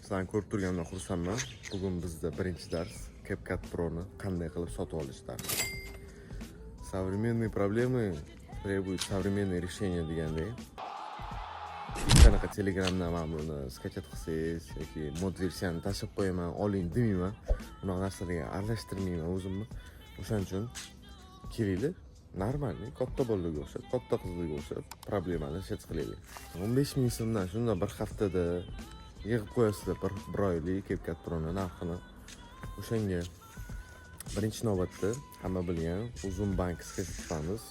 Sizlarni ko'rib turganimdan xursandman. Bugun bizda birinchi dars CapCut Pro'ni qanday qilib sotib olish darsi. Современные проблемы требуют современные решения degandek. Qanaqa Telegramdan mana buni skachat qilsangiz yoki mod versiyani tashlab qo'yaman, oling demayman. Bunaqa narsalarga aralashtirmayman o'zimni. O'shaning uchun kelinglar. Normalniy katta bolaga o'xshab, katta qizlarga o'xshab problemani hech qilaylik. 15 ming so'mdan shunda bir haftada yig'ib qo'yasizlar bir oylik CapCut Pro'ni narxini. O'shanga birinchi navbatda hamma bilgan uzun bank sketchimiz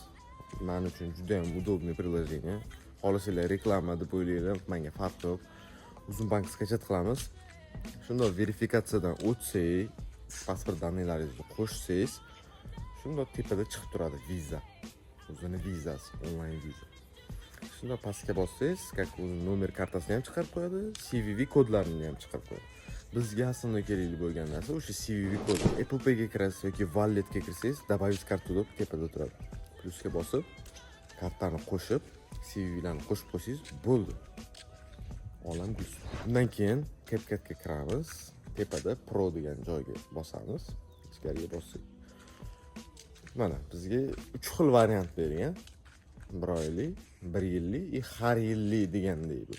men uchun juda ham удобный приложение. Xohlasanglar reklama deb o'ylanglar, menga farqi yo'q. Uzun bank sketch qilamiz. Shunda verifikatsiyadan o'tsangiz, pasport daniylaringizni qo'shsangiz, shunda tepada chiqib turadi viza. O'zini vizasi, onlayn viza. Shunda pastga bossangiz, как o'zi nomer kartasini ham chiqarib qo'yadi, CVV kodlarini ham chiqarib qo'yadi. Bizga aslida kerakli bo'lgan narsa o'sha CVV kod. Apple Pay ga kirasiz yoki Wallet ga kirsangiz, добавить kartu deb tepada turadi. Plusga bosib, kartani qo'shib, CVV larni qo'shib qo'ysangiz bo'ldi. Olam guz. Undan keyin CapCut ga kiramiz. Tepada Pro degan joyga bosamiz. Ichkariga bossak. Mana bizga 3 xil variant bergan. 1 oylik, 1 yillik, har yillik degandek bu.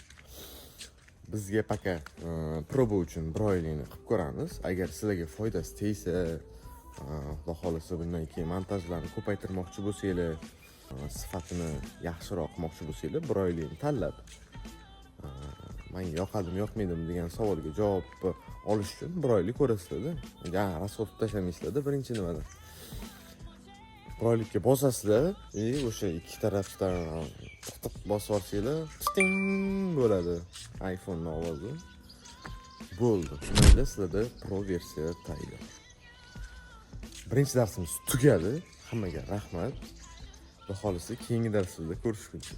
Bizga paka proba uchun 1 oylikni qilib ko'ramiz. Agar sizlarga foydasi tegsa, xudo xolasa bundan keyin montajlarni ko'paytirmoqchi bo'lsanglar, sifatini yaxshiroq qilmoqchi bo'lsanglar, 1 oylikni tanlab, menga yoqadimi, yoqmaydimi degan savolga javob olish uchun 1 oylik ko'rasizlar-da. Rasxod tashlamaysizlar-da birinchi nimadan. 1 oylikka bosasizlar, o'sha ikki tarafdan tiq bosib olsanglar, ting bo'ladi iPhonening ovozi. Bo'ldi. Mayli, sizlarda Pro versiya tayyor. Birinchi darsimiz tugadi. Hammaga rahmat. Xudo xolasa keyingi darslarda ko'rishguncha.